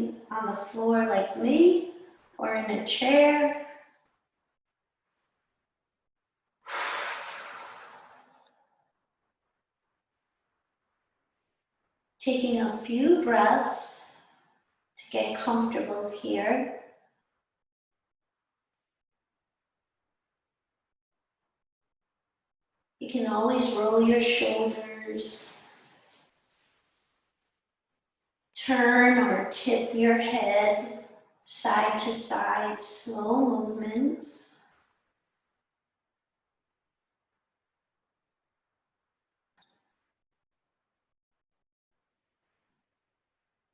sitting on the floor like me or in a chair. Taking a few breaths to get comfortable here. You can always roll your shoulders, turn or tip your head side to side, slow movements.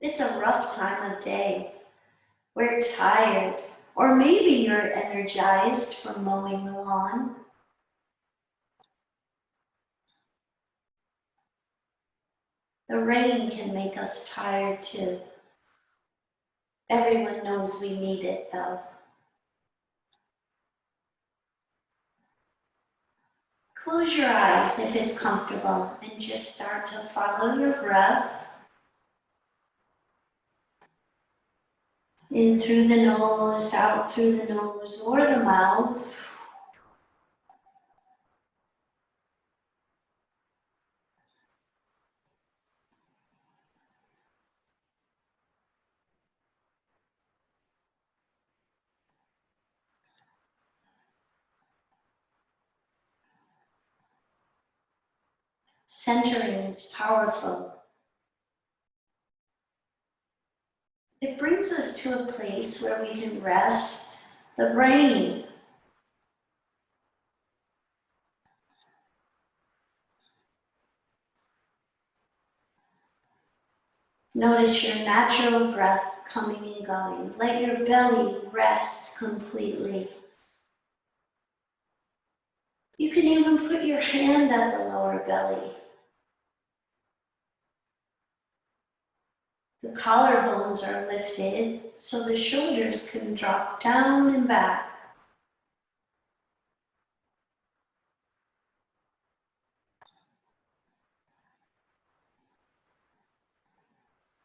It's a rough time of day. We're tired, or maybe you're energized from mowing the lawn. The rain can make us tired too. Everyone knows we need it though. Close your eyes if it's comfortable and just start to follow your breath. In through the nose, out through the nose or the mouth. Centering is powerful. It brings us to a place where we can rest the brain. Notice your natural breath coming and going. Let your belly rest completely. You can even put your hand at the lower belly. The collarbones are lifted so the shoulders can drop down and back.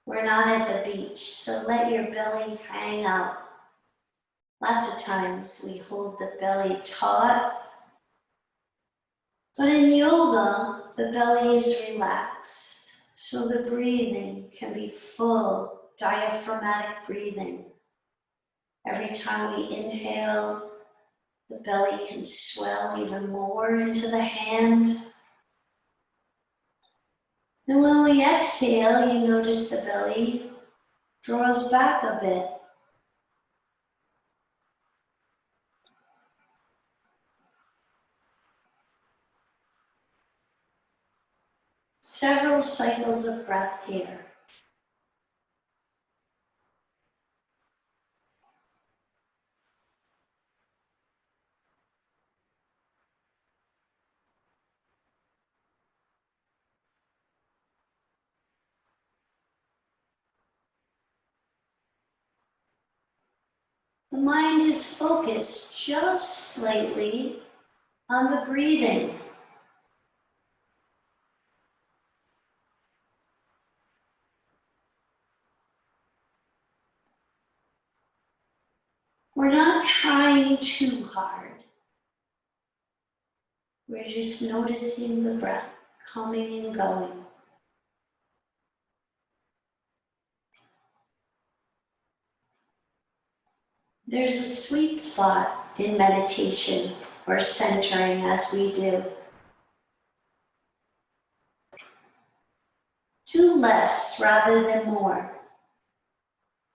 We're not at the beach, so let your belly hang out. Lots of times we hold the belly taut, but in yoga, the belly is relaxed, so the breathing can be full, diaphragmatic breathing. Every time we inhale, the belly can swell even more into the hand. And when we exhale, you notice the belly draws back a bit. Several cycles of breath here. The mind is focused just slightly on the breathing. We're not trying too hard. We're just noticing the breath coming and going. There's a sweet spot in meditation or centering as we do. Do less rather than more,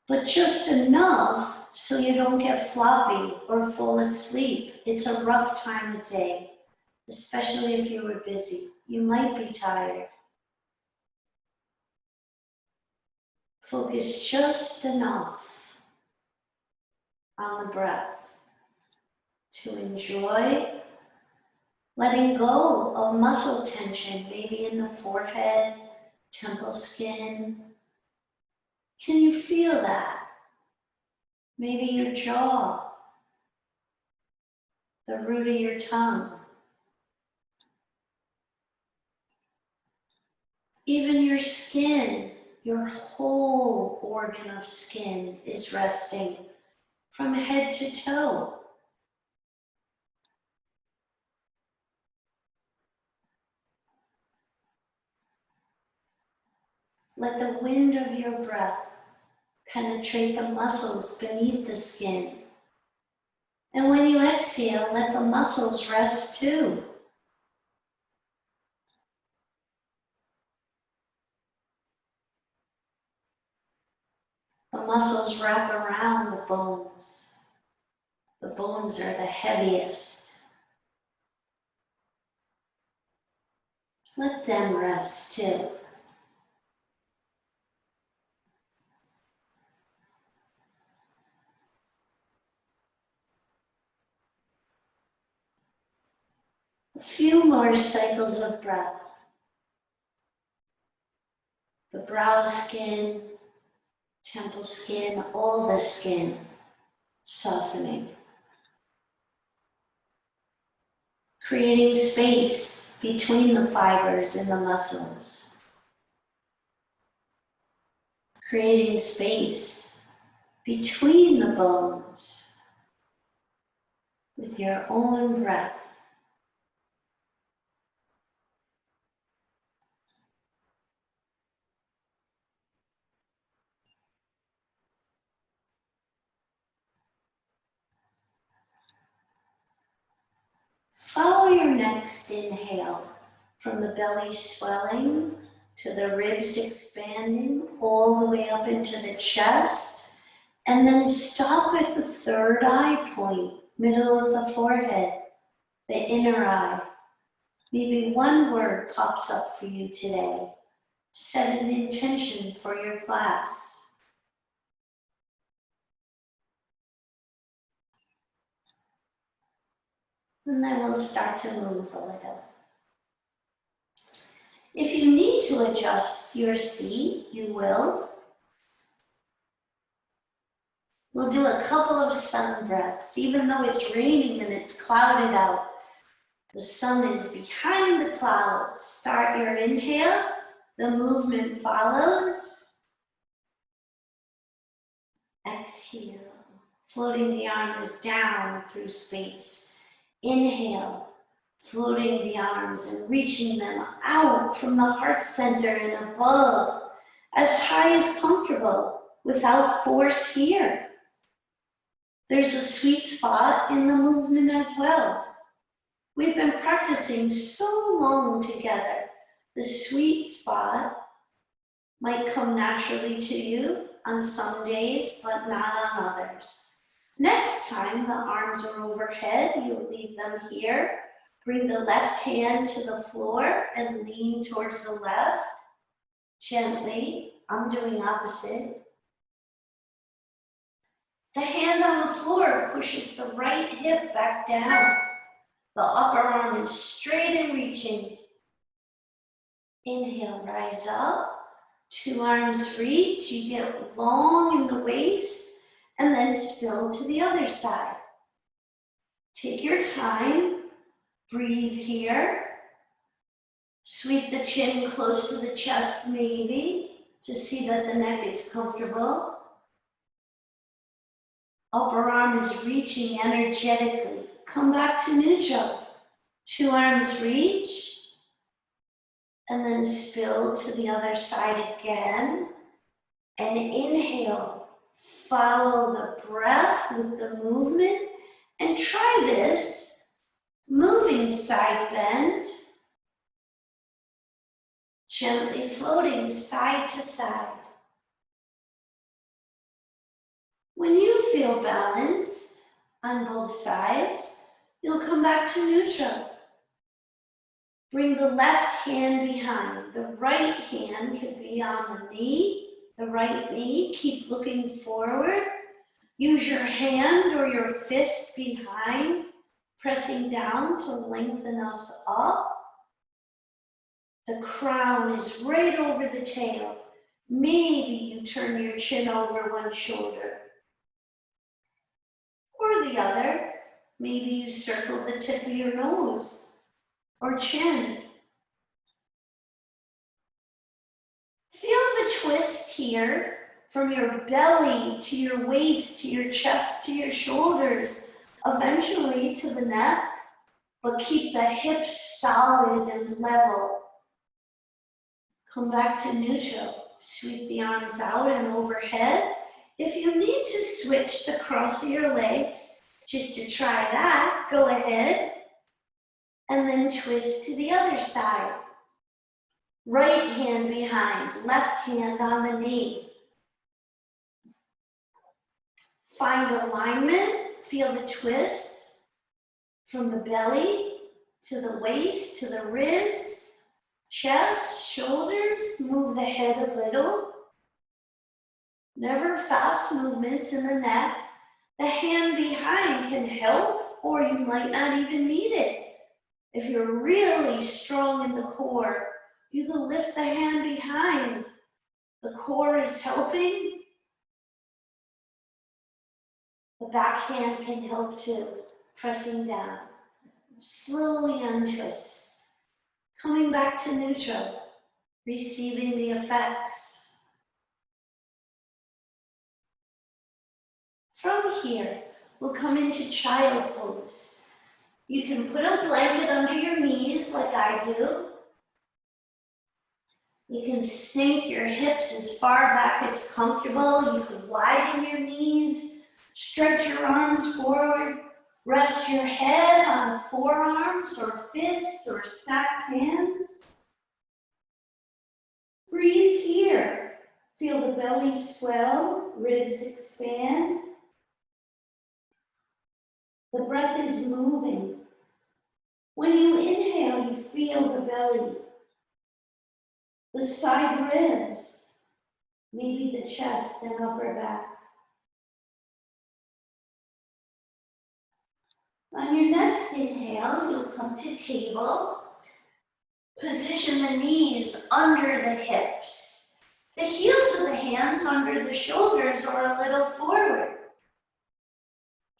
but just enough so you don't get floppy or fall asleep. It's a rough time of day, especially if you were busy. You might be tired. Focus just enough on the breath to enjoy letting go of muscle tension, maybe in the forehead, temple skin. Can you feel that? Maybe your jaw, the root of your tongue. Even your skin, your whole organ of skin is resting from head to toe. Let the wind of your breath penetrate the muscles beneath the skin. And when you exhale, let the muscles rest too. The muscles wrap around the bones. The bones are the heaviest. Let them rest too. A few more cycles of breath. The brow skin, temple skin, all the skin softening. Creating space between the fibers and the muscles. Creating space between the bones with your own breath. Follow your next inhale from the belly swelling to the ribs expanding all the way up into the chest, and then stop at the third eye point, middle of the forehead, the inner eye. Maybe one word pops up for you today. Set an intention for your class. And then we'll start to move a little. If you need to adjust your seat, you will. We'll do a couple of sun breaths. Even though it's raining and it's clouded out, the sun is behind the clouds. Start your inhale, the movement follows. Exhale, floating the arms down through space. Inhale, floating the arms and reaching them out from the heart center and above, as high as comfortable, without force here. There's a sweet spot in the movement as well. We've been practicing so long together. The sweet spot might come naturally to you on some days, but not on others. Next time the arms are overhead, you'll leave them here. Bring the left hand to the floor and lean towards the left. Gently, I'm doing opposite. The hand on the floor pushes the right hip back down. The upper arm is straight and reaching. Inhale, rise up. Two arms reach. You get long in the waist and then spill to the other side. Take your time. Breathe here. Sweep the chin close to the chest maybe to see that the neck is comfortable. Upper arm is reaching energetically. Come back to neutral. Two arms reach. And then spill to the other side again. And inhale. Follow the breath with the movement. And try this. Moving side bend. Gently floating side to side. When you feel balanced on both sides, you'll come back to neutral. Bring the left hand behind. The right hand can be on the knee, the right knee. Keep looking forward. Use your hand or your fist behind, pressing down to lengthen us up. The crown is right over the tail. Maybe you turn your chin over one shoulder or the other. Maybe you circle the tip of your nose or chin. Feel the twist here. from your belly to your waist, to your chest, to your shoulders, eventually to the neck, but keep the hips solid and level. Come back to neutral. Sweep the arms out and overhead. If you need to switch the cross of your legs, just to try that, go ahead. And then twist to the other side. Right hand behind, left hand on the knee. Find alignment, feel the twist from the belly to the waist, to the ribs, chest, shoulders, move the head a little. Never fast movements in the neck. The hand behind can help, or you might not even need it. If you're really strong in the core, you can lift the hand behind. The core is helping. The back hand can help too, pressing down. Slowly untwist. Coming back to neutral, receiving the effects. From here, we'll come into child pose. You can put a blanket under your knees like I do. You can sink your hips as far back as comfortable. You can widen your knees, stretch your arms forward, rest your head on forearms or fists or stacked hands. Breathe here. Feel the belly swell, ribs expand. The breath is moving. When you inhale, you feel the belly, the side ribs, maybe the chest and upper back. On your next inhale, you'll come to table. Position the knees under the hips. The heels of the hands under the shoulders or a little forward.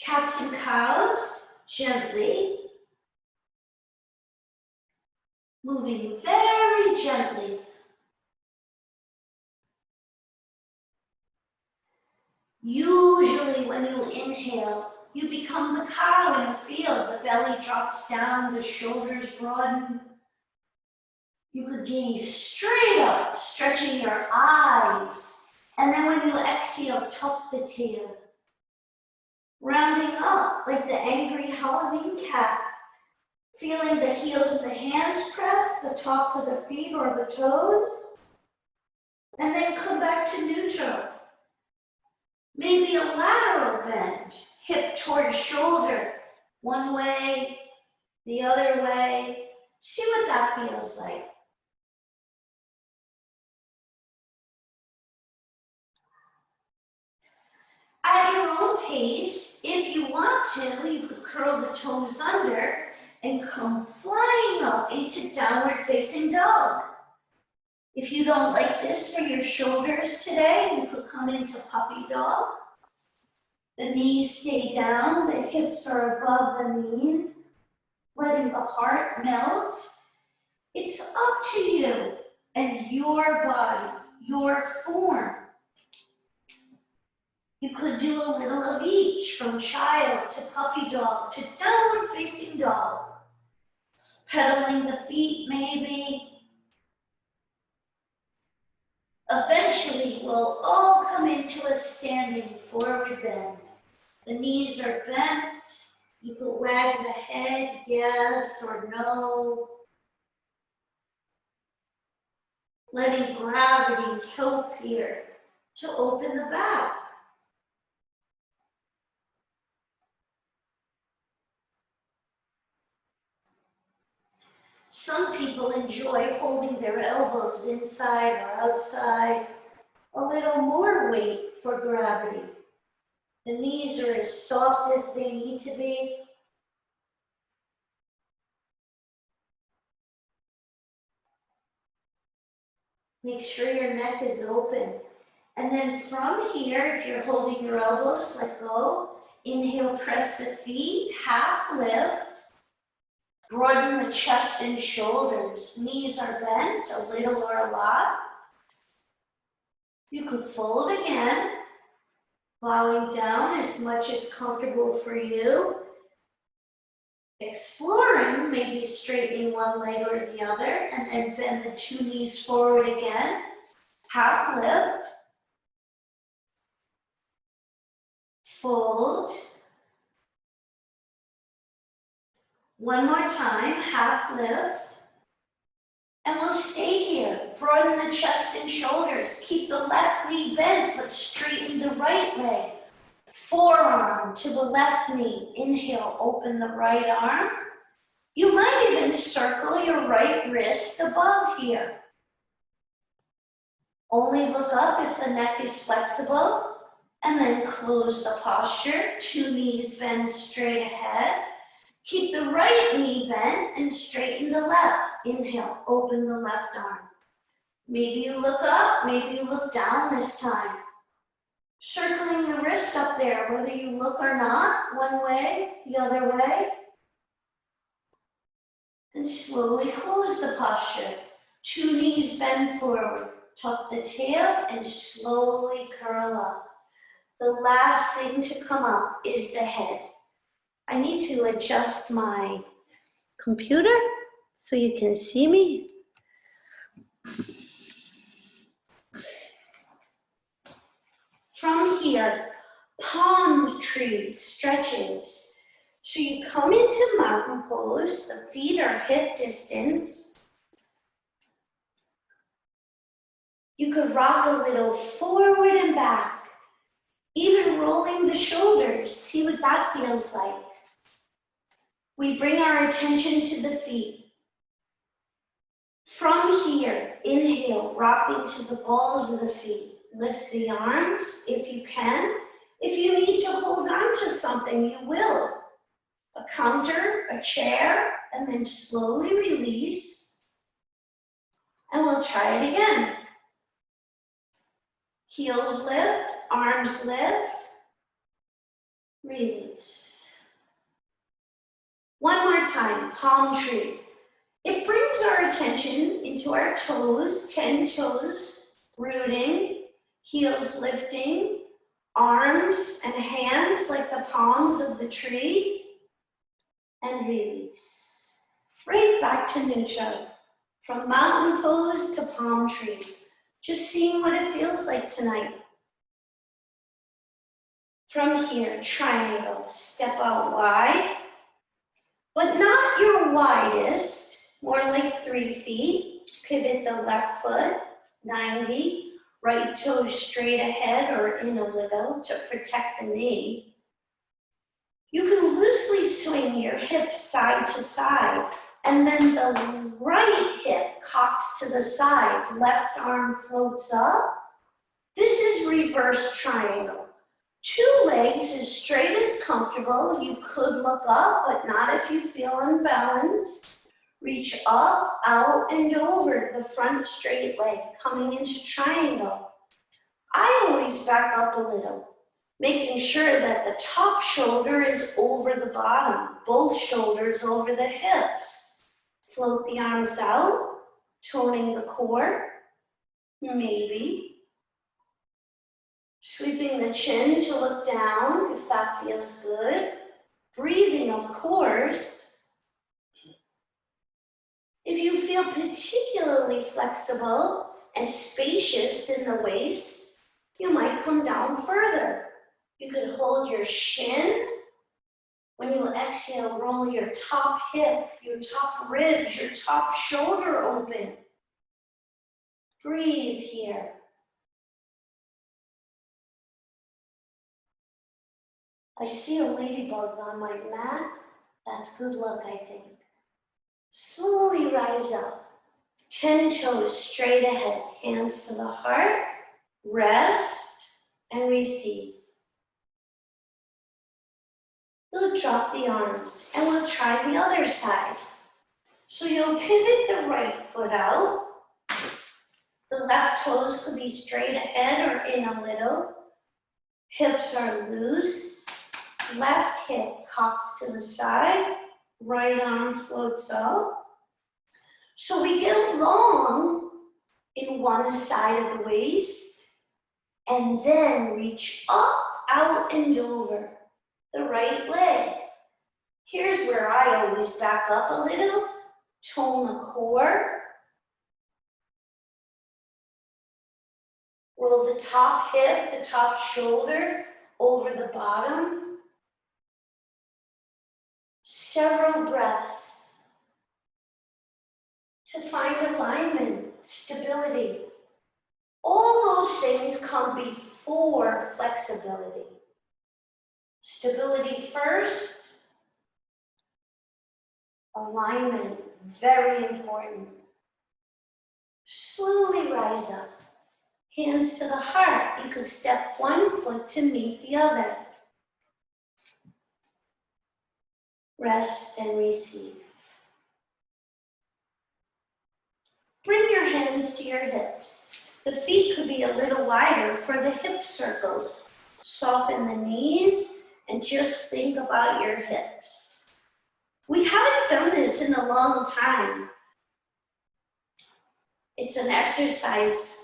Cats and cows, gently. Moving very gently. Usually when you inhale, you become the cow in the field. The belly drops down, the shoulders broaden. You could gaze straight up, stretching your eyes. And then when you exhale, tuck the tail. Rounding up like the angry Halloween cat. Feeling the heels of the hands press, the tops of the feet or the toes. And then come back to neutral. Maybe a lateral bend, hip towards shoulder. One way, the other way. See what that feels like. At your own pace, if you want to, you could curl the toes under and come flying up into downward facing dog. If you don't like this for your shoulders today, you could come into puppy dog. The knees stay down, the hips are above the knees, letting the heart melt. It's up to you and your body, your form. You could do a little of each, from child to puppy dog to downward facing dog. Pedaling the feet maybe. Eventually, we'll all come into a standing forward bend. The knees are bent. You could wag the head, yes or no. Letting gravity help here to open the back. Some people enjoy holding their elbows inside or outside, a little more weight for gravity. The knees are as soft as they need to be. Make sure your neck is open. And then from here, if you're holding your elbows, let go. Inhale, press the feet, half lift. Broaden the chest and shoulders. Knees are bent, a little or a lot. You could fold again, bowing down as much as comfortable for you. Exploring, maybe straightening one leg or the other, and then bend the two knees forward again. Half lift. Fold. One more time, half lift. And we'll stay here. Broaden the chest and shoulders. Keep the left knee bent, but straighten the right leg. Forearm to the left knee. Inhale, open the right arm. You might even circle your right wrist above here. Only look up if the neck is flexible, and then close the posture. Two knees bend straight ahead. Keep the right knee bent and straighten the left. Inhale, open the left arm. Maybe you look up, maybe you look down this time. Circling the wrist up there, whether you look or not, one way, the other way. And slowly close the posture. Two knees bend forward. Tuck the tail and slowly curl up. The last thing to come up is the head. I need to adjust my computer so you can see me. From here, palm tree stretches. So you come into mountain pose, the feet are hip distance. You could rock a little forward and back, even rolling the shoulders. See what that feels like. We bring our attention to the feet. From here, inhale, rocking to the balls of the feet. Lift the arms if you can. If you need to hold on to something, you will. A counter, a chair, and then slowly release. And we'll try it again. Heels lift, arms lift, release. One more time, palm tree. It brings our attention into our toes, 10 toes, rooting, heels lifting, arms and hands like the palms of the tree, and release. Right back to neutral. From mountain pose to palm tree. Just seeing what it feels like tonight. From here, triangle, step out wide, but not your widest, more like 3 feet. Pivot the left foot, 90, right toe straight ahead or in a little to protect the knee. You can loosely swing your hips side to side, and then the right hip cocks to the side, left arm floats up. This is reverse triangle. 2 legs as straight as comfortable. You could look up, but not if you feel unbalanced. Reach up, out, and over the front straight leg, coming into triangle. I always back up a little, making sure that the top shoulder is over the bottom, both shoulders over the hips. Float the arms out, toning the core, maybe. Sweeping the chin to look down if that feels good. Breathing, of course. If you feel particularly flexible and spacious in the waist, you might come down further. You could hold your shin. When you exhale, roll your top hip, your top ribs, your top shoulder open. Breathe here. I see a ladybug on my mat. That's good luck, I think. Slowly rise up. 10 toes straight ahead. Hands to the heart. Rest and receive. You'll drop the arms and we'll try the other side. So you'll pivot the right foot out. The left toes could be straight ahead or in a little. Hips are loose. Left hip cocks to the side, right arm floats up. So we get long in one side of the waist And then reach up, out, and over the right leg. Here's where I always back up a little, tone the core. Roll the top hip, the top shoulder over the bottom. Several breaths to find alignment, stability. All those things come before flexibility. Stability first, alignment, very important. Slowly rise up. Hands to the heart. You could step one foot to meet the other. Rest and receive. Bring your hands to your hips. The feet could be a little wider for the hip circles. Soften the knees and just think about your hips. We haven't done this in a long time. It's an exercise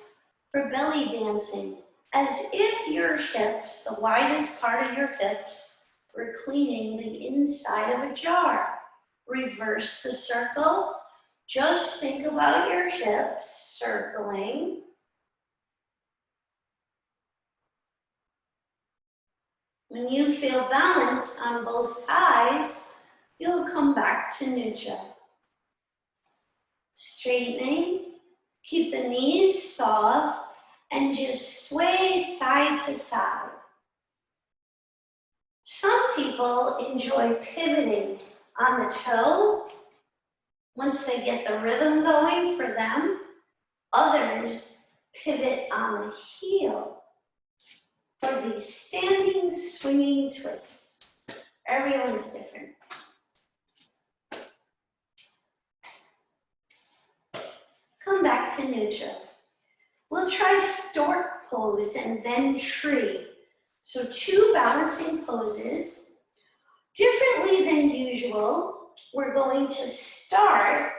for belly dancing, as if your hips, the widest part of your hips, were cleaning the inside of a jar. Reverse the circle. Just think about your hips circling. When you feel balance on both sides, you'll come back to neutral. Straightening. Keep the knees soft and just sway side to side. Some people enjoy pivoting on the toe once they get the rhythm going for them. Others pivot on the heel for these standing, swinging twists. Everyone's different. Come back to neutral. We'll try stork pose and then tree. So 2 balancing poses. Differently than usual, we're going to start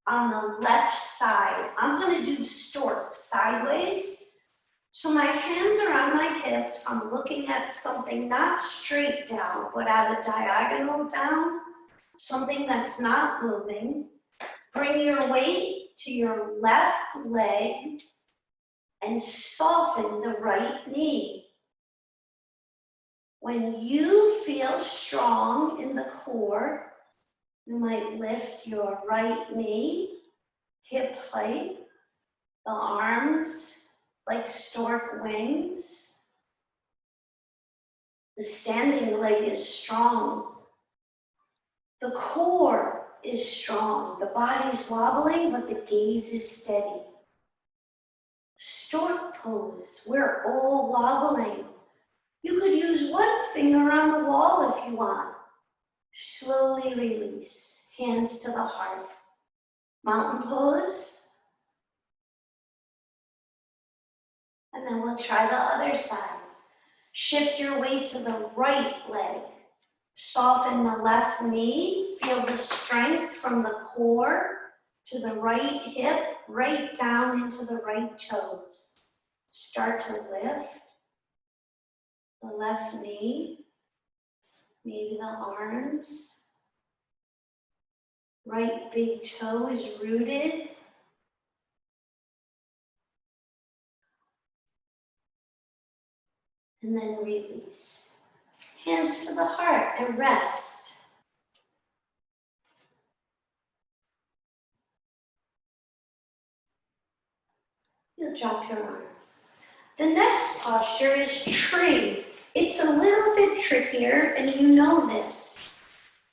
on the left side. I'm going to do stork sideways. So my hands are on my hips. I'm looking at something not straight down, but at a diagonal down. Something that's not moving. Bring your weight to your left leg and soften the right knee. When you feel strong in the core, you might lift your right knee, hip height, the arms like stork wings. The standing leg is strong. The core is strong. The body's wobbling, but the gaze is steady. Stork pose, we're all wobbling. You could use one finger on the wall if you want. Slowly release, hands to the heart. Mountain pose. And then we'll try the other side. Shift your weight to the right leg. Soften the left knee. Feel the strength from the core to the right hip, right down into the right toes. Start to lift the left knee, maybe the arms. Right big toe is rooted. And then release. Hands to the heart and rest. You'll drop your arms. The next posture is tree. It's a little bit trickier, and you know this.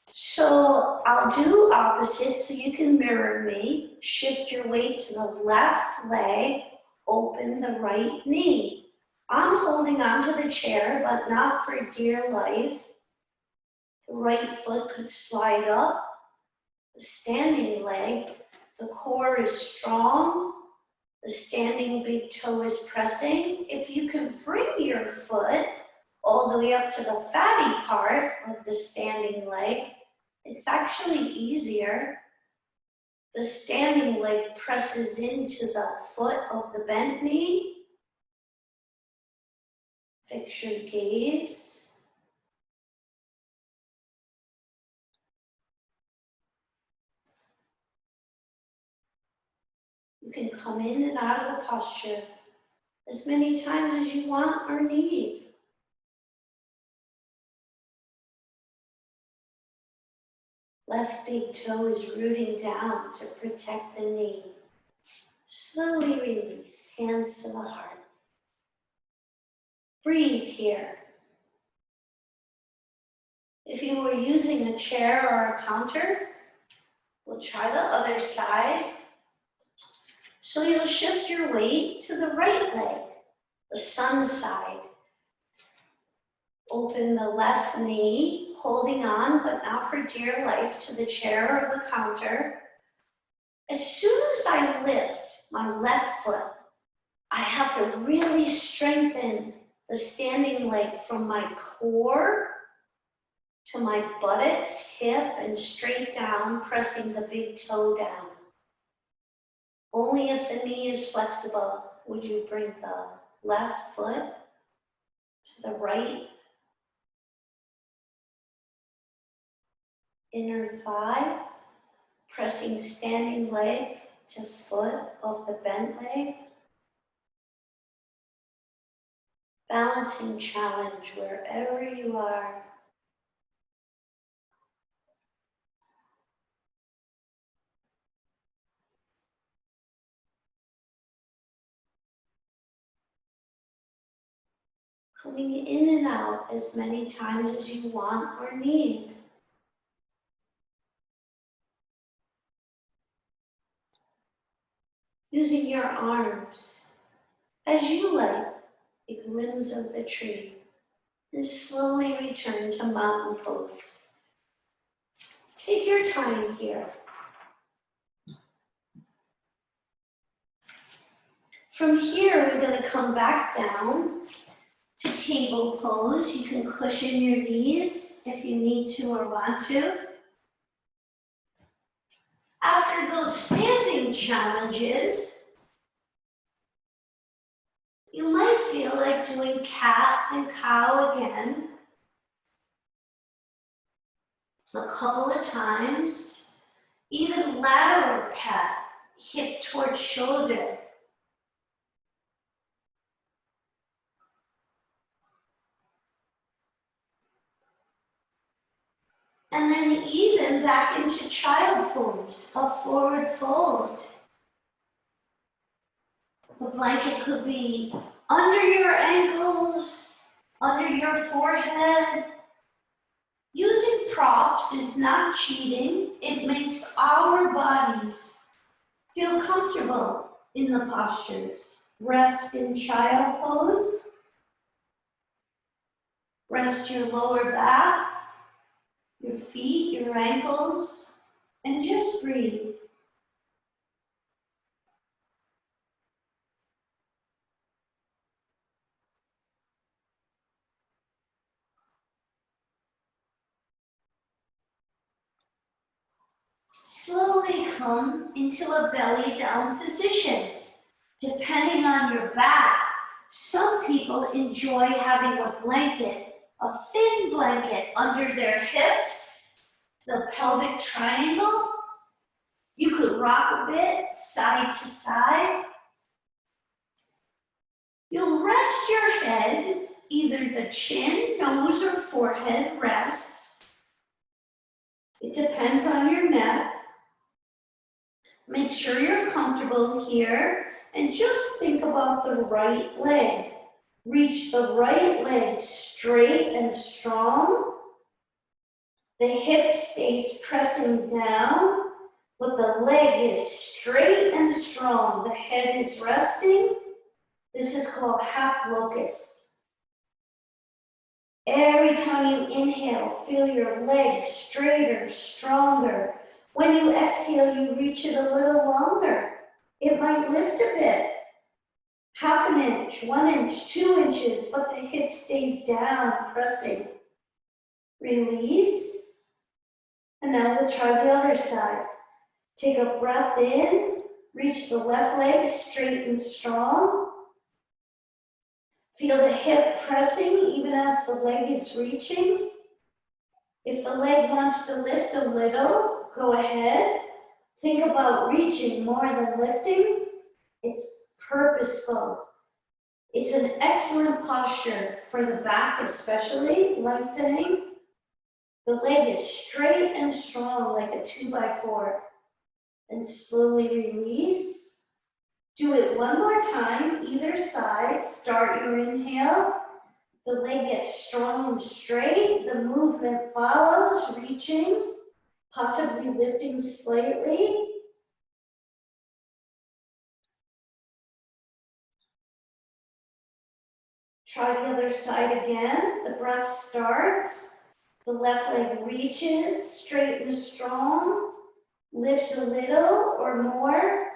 So I'll do opposite so you can mirror me. Shift your weight to the left leg, open the right knee. I'm holding onto the chair, but not for dear life. The right foot could slide up. The standing leg, the core is strong. The standing big toe is pressing. If you can bring your foot all the way up to the fatty part of the standing leg, it's actually easier. The standing leg presses into the foot of the bent knee. Fix your gaze. You can come in and out of the posture as many times as you want or need. Left big toe is rooting down to protect the knee. Slowly release, hands to the heart. Breathe here. If you were using a chair or a counter, we'll try the other side. So you'll shift your weight to the right leg, the sun side. Open the left knee, holding on, but not for dear life, to the chair or the counter. As soon as I lift my left foot, I have to really strengthen the standing leg from my core to my buttocks, hip, and straight down, pressing the big toe down. Only if the knee is flexible would you bring the left foot to the right inner thigh, pressing standing leg to foot of the bent leg. Balancing challenge wherever you are. Coming in and out as many times as you want or need. Using your arms as you like the limbs of the tree, and slowly return to mountain pose. Take your time here. From here, we're going to come back down to table pose. You can cushion your knees if you need to or want to. After those standing challenges, you might feel like doing cat and cow again a couple of times, even lateral cat, hip towards shoulder. And then even back into child pose, a forward fold. The blanket could be under your ankles, under your forehead. Using props is not cheating. It makes our bodies feel comfortable in the postures. Rest in child pose. Rest your lower back, your feet, your ankles, and just breathe. Slowly come into a belly down position. Depending on your back, some people enjoy having a blanket, a thin blanket under their hips, the pelvic triangle. You could rock a bit side to side. You'll rest your head, either the chin, nose, or forehead rests. It depends on your neck. Make sure you're comfortable here and just think about the right leg. Reach the right leg straight and strong. The hip stays pressing down, but the leg is straight and strong. The head is resting. This is called half locust. Every time you inhale, feel your legs straighter, stronger. When you exhale, you reach it a little longer. It might lift a bit, half an inch, 1 inch, 2 inches, but the hip stays down, pressing. Release. And now we'll try the other side. Take a breath in, reach the left leg straight and strong. Feel the hip pressing even as the leg is reaching. If the leg wants to lift a little, go ahead. Think about reaching more than lifting. It's purposeful. It's an excellent posture for the back, especially lengthening. The leg is straight and strong like a 2x4. And slowly release. Do it one more time, either side. Start your inhale. The leg gets strong and straight. The movement follows, reaching, possibly lifting slightly. Try the other side again. The breath starts. The left leg reaches, straight and strong. Lifts a little or more.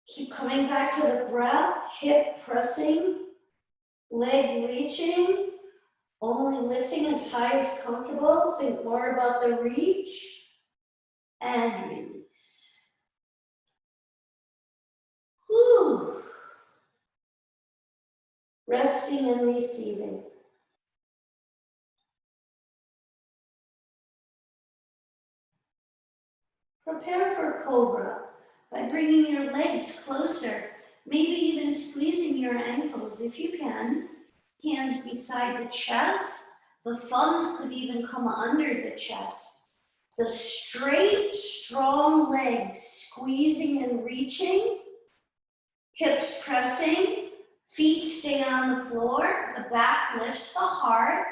Keep coming back to the breath, hip pressing, leg reaching, only lifting as high as comfortable. Think more about the reach and release. Whew. Resting and receiving. Prepare for Cobra by bringing your legs closer, maybe even squeezing your ankles if you can. Hands beside the chest. The thumbs could even come under the chest. The straight, strong legs squeezing and reaching. Hips pressing. Feet stay on the floor. The back lifts the heart.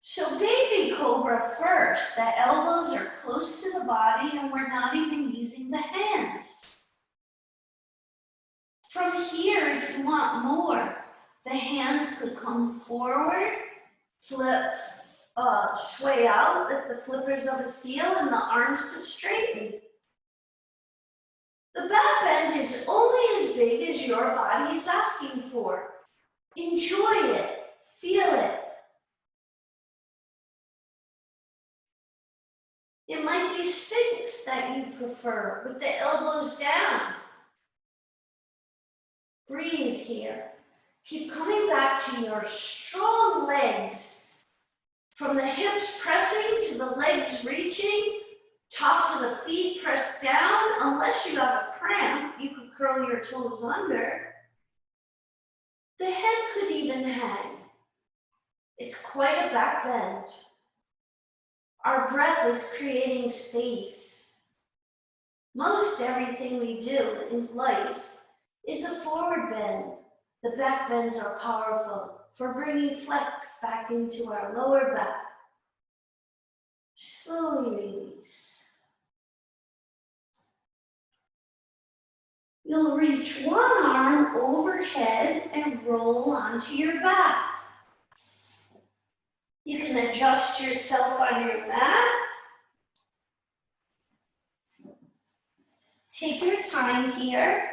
So baby cobra first. The elbows are close to the body and we're not even using the hands. From here, if you want more, the hands could come forward, flip, sway out like the flippers of a seal, and the arms could straighten. The back bend is only as big as your body is asking for. Enjoy it, feel it. It might be Sphinx that you prefer, with the elbows down. Breathe here. Keep coming back to your strong legs. From the hips pressing to the legs reaching, tops of the feet pressed down. Unless you have a cramp, you could curl your toes under. The head could even hang. It's quite a back bend. Our breath is creating space. Most everything we do in life is a forward bend. The back bends are powerful for bringing flex back into our lower back. Slowly release. You'll reach one arm overhead and roll onto your back. You can adjust yourself on your mat. Take your time here.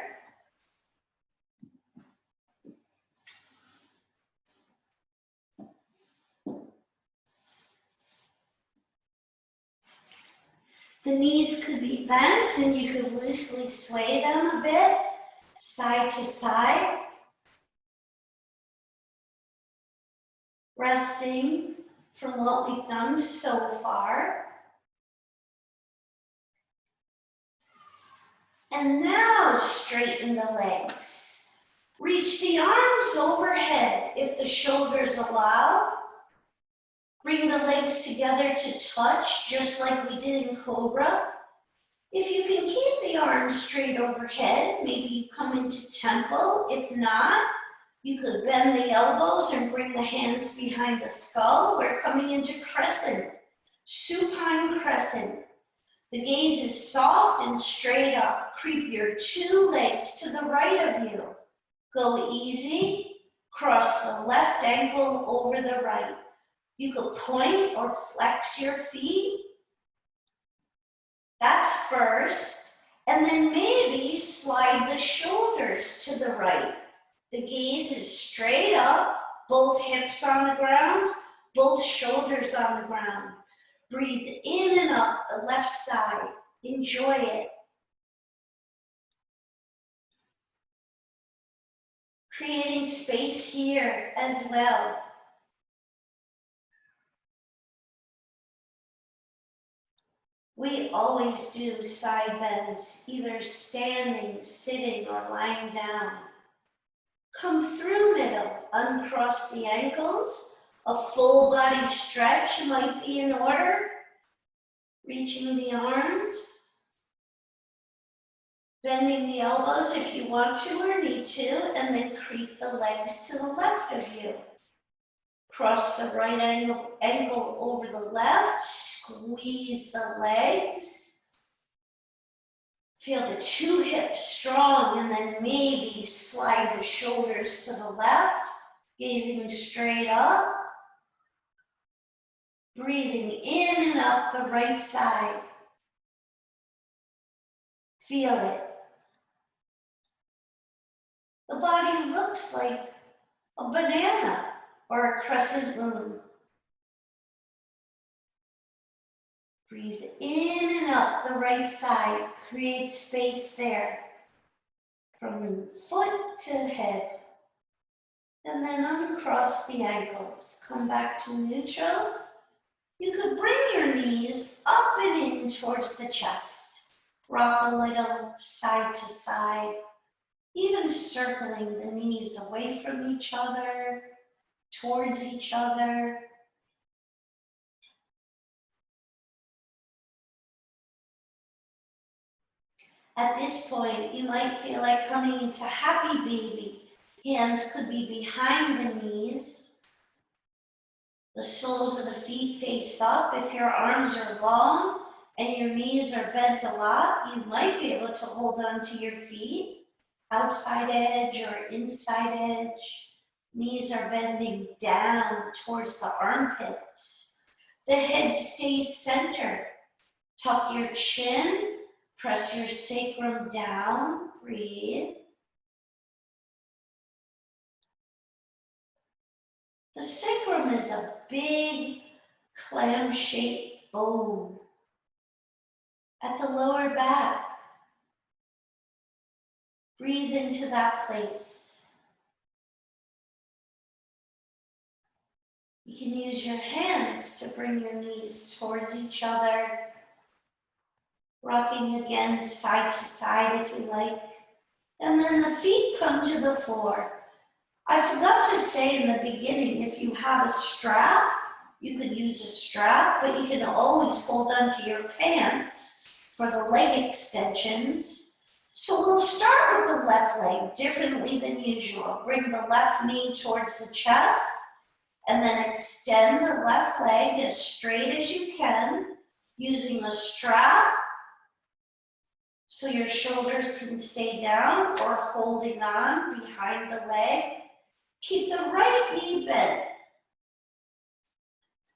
The knees could be bent and you could loosely sway them a bit, side to side. Resting from what we've done so far. And now straighten the legs. Reach the arms overhead if the shoulders allow. Bring the legs together to touch, just like we did in Cobra. If you can keep the arms straight overhead, maybe you come into temple. If not, you could bend the elbows and bring the hands behind the skull. We're coming into crescent, supine crescent. The gaze is soft and straight up. Creep your two legs to the right of you. Go easy. Cross the left ankle over the right. You could point or flex your feet. That's first. And then maybe slide the shoulders to the right. The gaze is straight up, both hips on the ground, both shoulders on the ground. Breathe in and up the left side. Enjoy it. creating space here as well. We always do side bends, either standing, sitting, or lying down. Come through middle, uncross the ankles. A full body stretch might be in order. Reaching the arms. Bending the elbows if you want to or need to, and then creep the legs to the left of you. Cross the right ankle over the left, squeeze the legs. Feel the two hips strong, and then maybe slide the shoulders to the left, gazing straight up. Breathing in and up the right side. Feel it. The body looks like a banana or a crescent moon. Breathe in and up the right side. Create space there from foot to head. And then uncross the ankles. Come back to neutral. You could bring your knees up and in towards the chest. Rock a little side to side. Even circling the knees away from each other, towards each other. At this point, you might feel like coming into happy baby. Hands could be behind the knees. The soles of the feet face up. If your arms are long and your knees are bent a lot, you might be able to hold on to your feet. Outside edge or inside edge. Knees are bending down towards the armpits. The head stays centered. Tuck your chin, press your sacrum down, breathe. The sacrum is a big clam-shaped bone at the lower back. Breathe into that place. You can use your hands to bring your knees towards each other. Rocking again side to side if you like. And then the feet come to the floor. I forgot to say in the beginning, if you have a strap, you could use a strap, but you can always hold onto your pants for the leg extensions. So we'll start with the left leg differently than usual. Bring the left knee towards the chest and then extend the left leg as straight as you can using a strap so your shoulders can stay down or holding on behind the leg. Keep the right knee bent.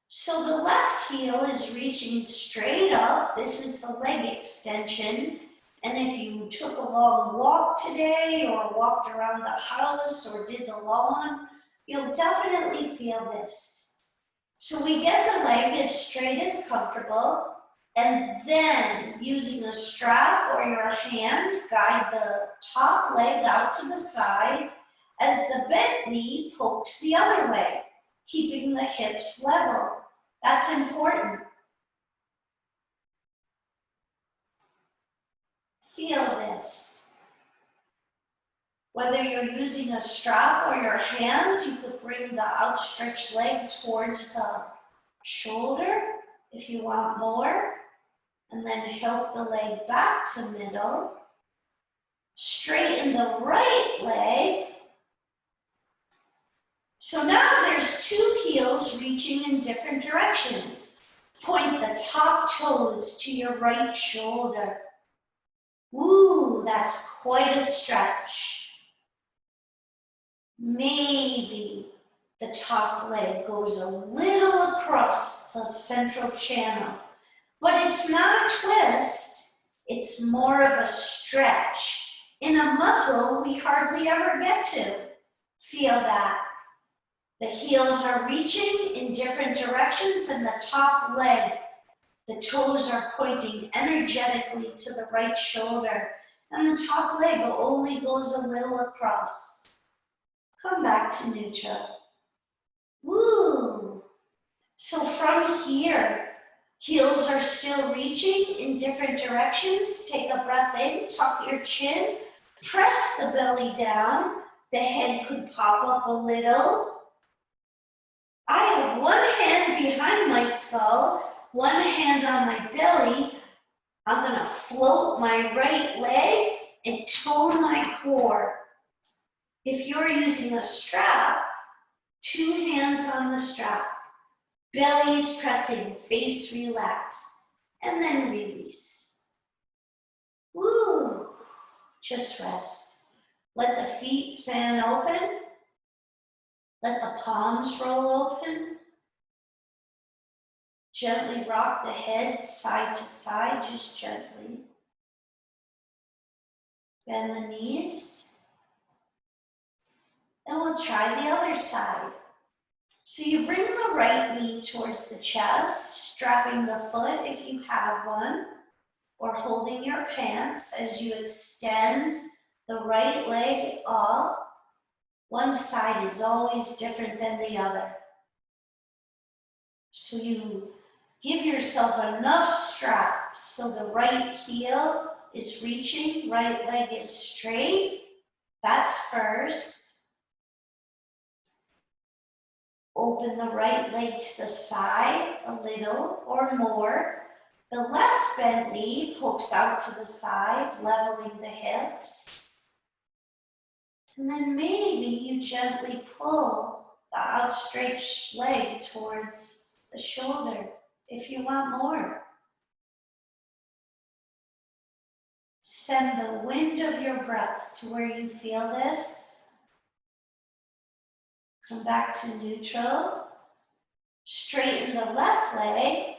So the left heel is reaching straight up. This is the leg extension. And if you took a long walk today or walked around the house or did the lawn, you'll definitely feel this. So we get the leg as straight as comfortable, and then using a strap or your hand, guide the top leg out to the side as the bent knee pokes the other way, keeping the hips level. That's important. Feel this. Whether you're using a strap or your hand, you could bring the outstretched leg towards the shoulder if you want more, and then help the leg back to middle. Straighten the right leg. So now there's two heels reaching in different directions. Point the top toes to your right shoulder. Ooh, that's quite a stretch. Maybe the top leg goes a little across the central channel, but it's not a twist, it's more of a stretch in a muscle we hardly ever get to. Feel that. The heels are reaching in different directions and the top leg, the toes are pointing energetically to the right shoulder and the top leg only goes a little across. Come back to neutral. Woo! So from here, heels are still reaching in different directions. Take a breath in, tuck your chin, press the belly down. The head could pop up a little. I have one hand behind my skull, one hand on my belly. I'm gonna float my right leg and tone my core. If you're using a strap, 2 hands on the strap, belly's pressing, face relaxed, and then release. Woo! Just rest. Let the feet fan open. Let the palms roll open. Gently rock the head side to side, just gently. Bend the knees. And we'll try the other side. So you bring the right knee towards the chest, strapping the foot if you have one, or holding your pants as you extend the right leg up. One side is always different than the other. So you give yourself enough strap so the right heel is reaching, right leg is straight. That's first. Open the right leg to the side a little or more. The left bent knee pokes out to the side, leveling the hips. And then maybe you gently pull the outstretched leg towards the shoulder if you want more. Send the wind of your breath to where you feel this. Come back to neutral. Straighten the left leg.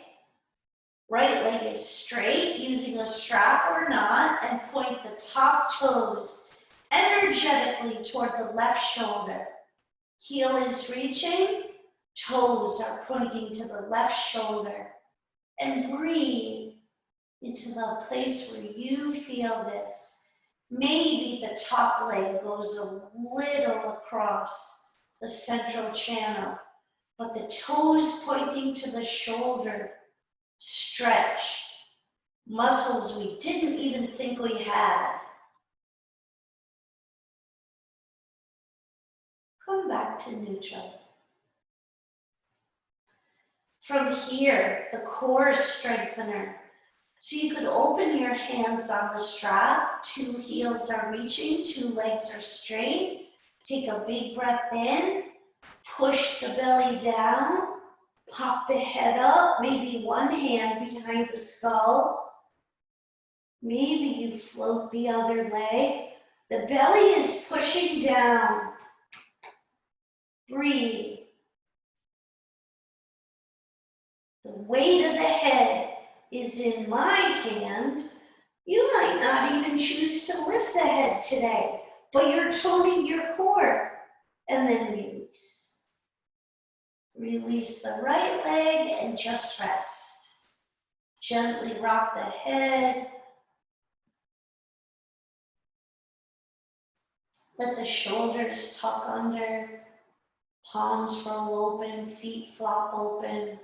Right leg is straight, using a strap or not, and point the top toes energetically toward the left shoulder. Heel is reaching, toes are pointing to the left shoulder. And breathe into the place where you feel this. Maybe the top leg goes a little across the central channel, but the toes pointing to the shoulder stretch. Muscles we didn't even think we had. Come back to neutral. From here, the core strengthener. So you could open your hands on the strap. 2 heels are reaching, 2 legs are straight. Take a big breath in. Push the belly down. Pop the head up. Maybe one hand behind the skull. Maybe you float the other leg. The belly is pushing down. Breathe. The weight of the head is in my hand. You might not even choose to lift the head today, but you're toning your core. And then release. Release the right leg and just rest. Gently rock the head. Let the shoulders tuck under. Palms roll open, feet flop open.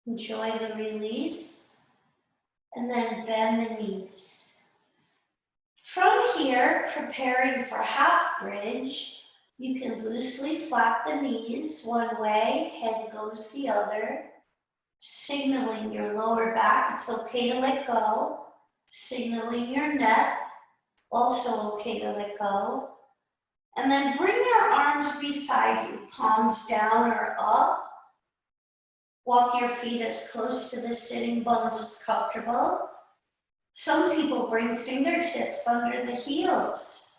Enjoy the release, and then bend the knees. From here, preparing for half bridge, you can loosely flap the knees one way, head goes the other, signaling your lower back, it's okay to let go, signaling your neck, also okay to let go. And then bring your arms beside you, palms down or up. Walk your feet as close to the sitting bones as comfortable. Some people bring fingertips under the heels.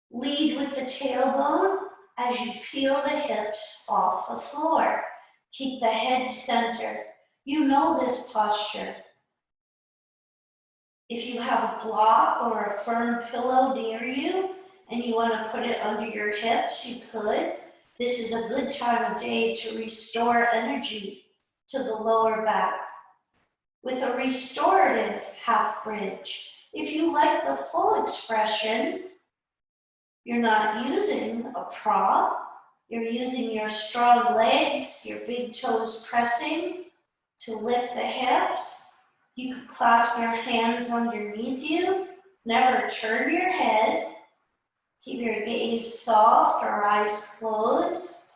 Lead with the tailbone as you peel the hips off the floor. Keep the head centered. You know this posture. If you have a block or a firm pillow near you and you want to put it under your hips, you could. This is a good time of day to restore energy to the lower back with a restorative half bridge. If you like the full expression, you're not using a prop, you're using your strong legs, your big toes pressing to lift the hips. You could clasp your hands underneath you, never turn your head. Keep your gaze soft or eyes closed.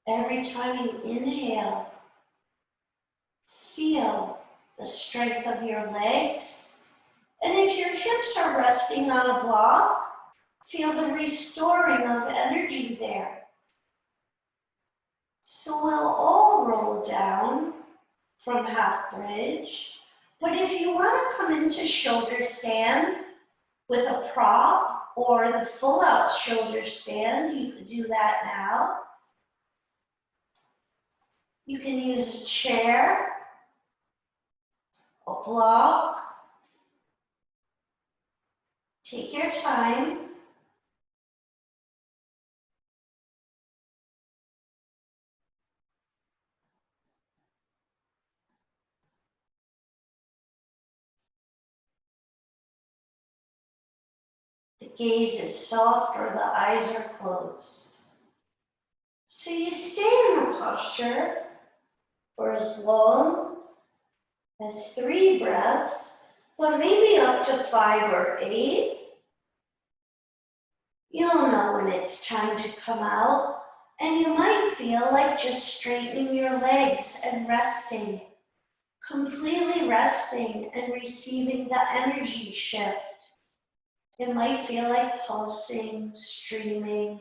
Every time you inhale, feel the strength of your legs. And if your hips are resting on a block, feel the restoring of energy there. So we'll all roll down from half bridge. But if you want to come into shoulder stand with a prop or the full out shoulder stand, you could do that now. You can use a chair, a block. Take your time. The gaze is soft or the eyes are closed. So you stay in the posture for as long as 3 breaths, but maybe up to 5 or 8. You'll know when it's time to come out, and you might feel like just straightening your legs and resting, completely resting and receiving the energy shift. It might feel like pulsing, streaming.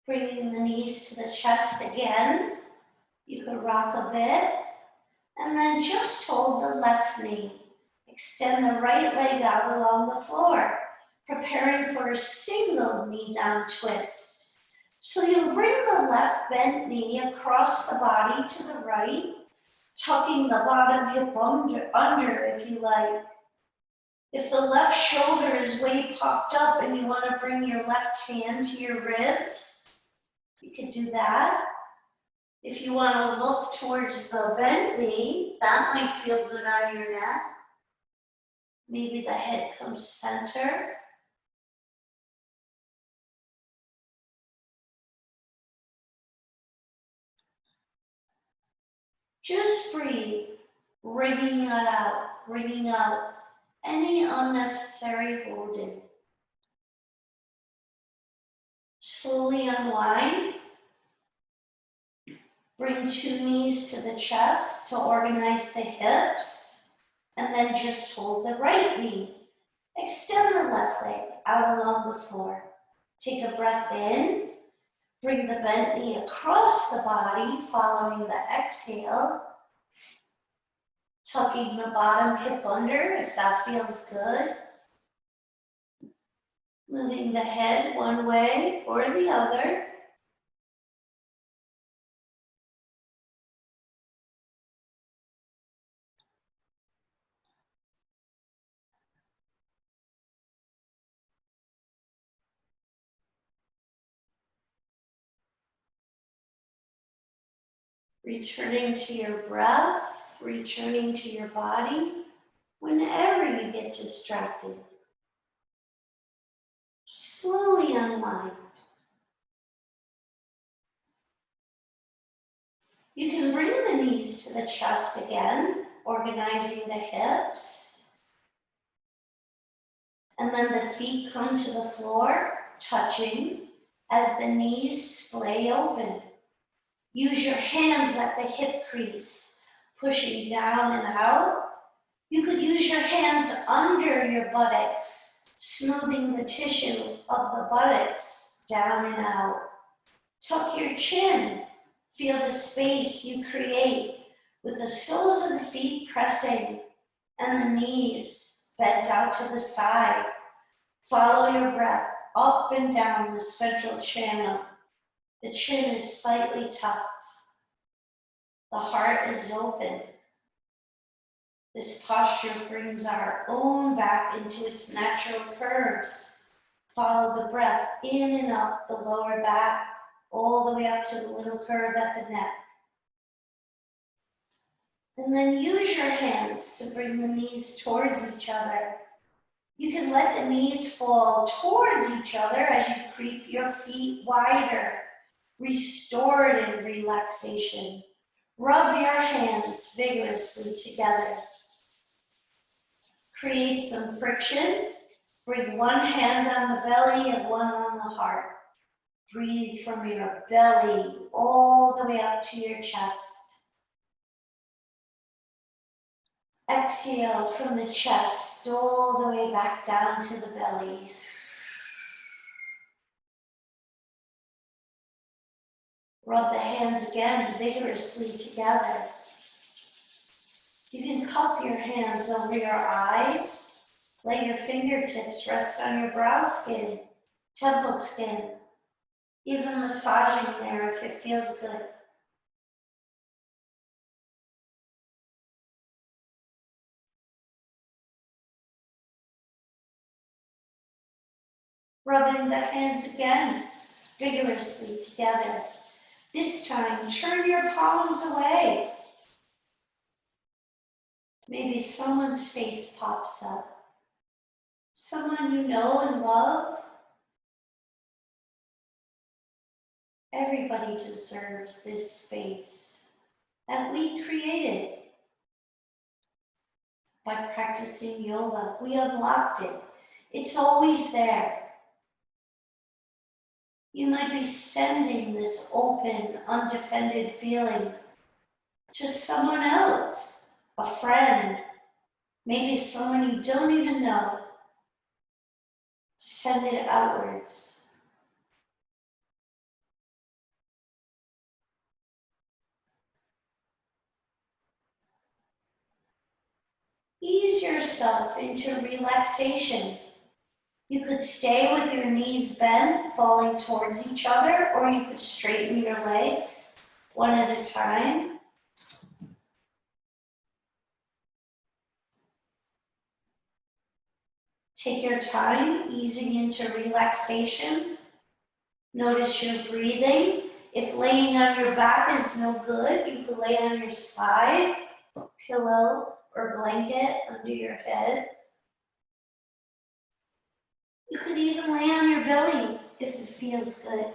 Bringing the knees to the chest again. You could rock a bit, and then just hold the left knee. Extend the right leg out along the floor, preparing for a single knee down twist. So you'll bring the left bent knee across the body to the right, tucking the bottom hip under if you like. If the left shoulder is way popped up and you want to bring your left hand to your ribs, you could do that. If you want to look towards the bent knee, that might feel good on your neck. Maybe the head comes center. Just breathe, wringing out any unnecessary holding. Slowly unwind. Bring 2 knees to the chest to organize the hips, and then just hold the right knee. Extend the left leg out along the floor. Take a breath in. Bring the bent knee across the body, following the exhale. Tucking the bottom hip under if that feels good. Moving the head one way or the other. Returning to your breath, returning to your body whenever you get distracted. Slowly unwind. You can bring the knees to the chest again, organizing the hips. And then the feet come to the floor, touching as the knees splay open. Use your hands at the hip crease, pushing down and out. You could use your hands under your buttocks, smoothing the tissue of the buttocks down and out. Tuck your chin. Feel the space you create with the soles of the feet pressing and the knees bent out to the side. Follow your breath up and down the central channel. The chin is slightly tucked. The heart is open. This posture brings our own back into its natural curves. Follow the breath in and up the lower back, all the way up to the little curve at the neck. And then use your hands to bring the knees towards each other. You can let the knees fall towards each other as you creep your feet wider. Restorative relaxation. Rub your hands vigorously together. Create some friction. Bring one hand on the belly and one on the heart. Breathe from your belly all the way up to your chest. Exhale from the chest all the way back down to the belly. Rub the hands again vigorously together. You can cup your hands over your eyes. Let your fingertips rest on your brow skin, temple skin, even massaging there if it feels good. Rubbing the hands again vigorously together. This time, turn your palms away. Maybe someone's face pops up. Someone you know and love. Everybody deserves this space that we created by practicing yoga. We unlocked it. It's always there. You might be sending this open, undefended feeling to someone else, a friend, maybe someone you don't even know. Send it outwards. Ease yourself into relaxation. You could stay with your knees bent, falling towards each other, or you could straighten your legs one at a time. Take your time, easing into relaxation. Notice your breathing. If laying on your back is no good, you could lay on your side, pillow or blanket under your head. You could even lay on your belly if it feels good.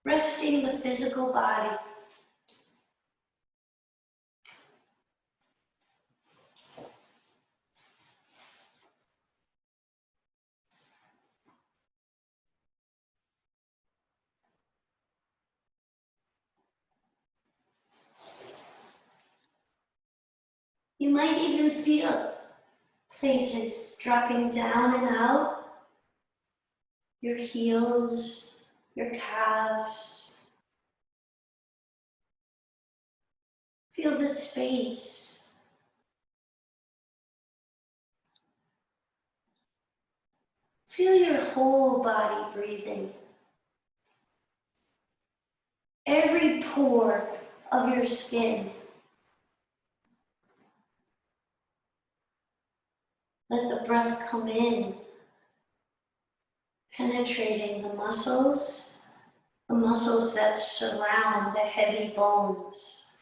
Resting the physical body. You might even feel places dropping down and out. Your heels, your calves. Feel the space. Feel your whole body breathing. Every pore of your skin. Let the breath come in, penetrating the muscles that surround the heavy bones.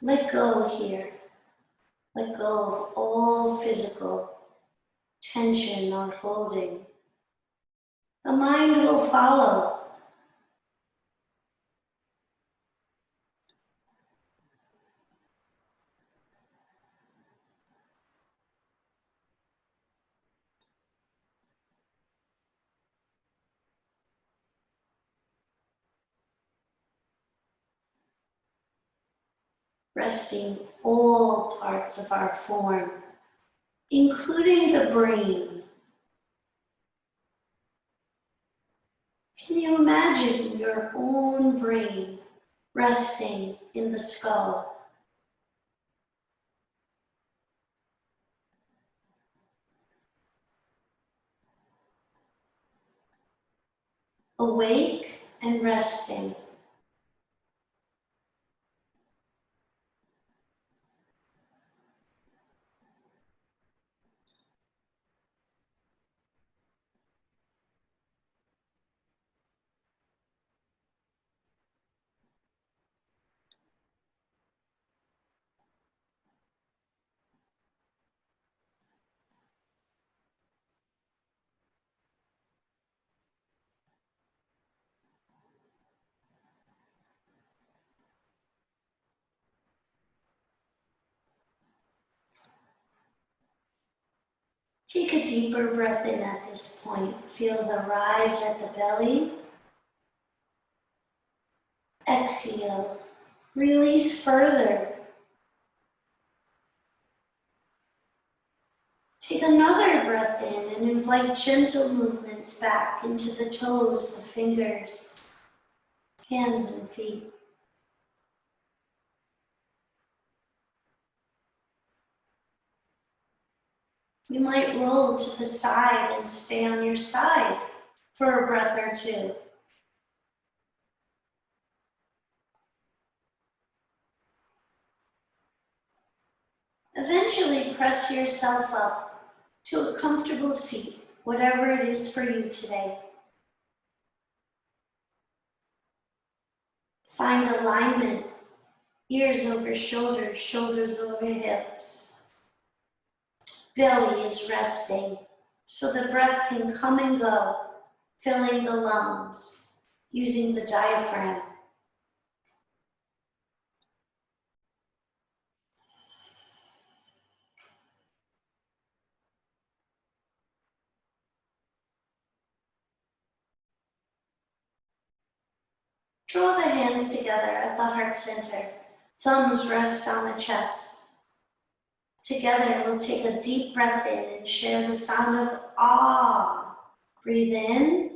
Let go here. Let go of all physical tension or holding. The mind will follow. Resting all parts of our form, including the brain. Can you imagine your own brain resting in the skull? Awake and resting. Take a deeper breath in at this point. Feel the rise at the belly. Exhale. Release further. Take another breath in and invite gentle movements back into the toes, the fingers, hands and feet. You might roll to the side and stay on your side for a breath or two. Eventually press yourself up to a comfortable seat, whatever it is for you today. Find alignment, ears over shoulders, shoulders over hips. Belly is resting, so the breath can come and go, filling the lungs, using the diaphragm. Draw the hands together at the heart center. Thumbs rest on the chest. Together, we'll take a deep breath in and share the sound of ah. Breathe in.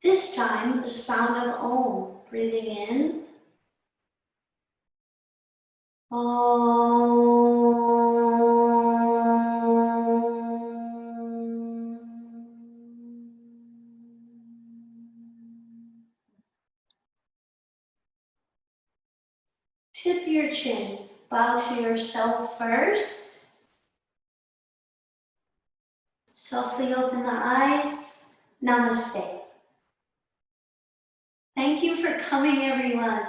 This time, the sound of Om. Breathing in. Tip your chin. Bow to yourself first. Softly open the eyes. Namaste. Thank you for coming, everyone.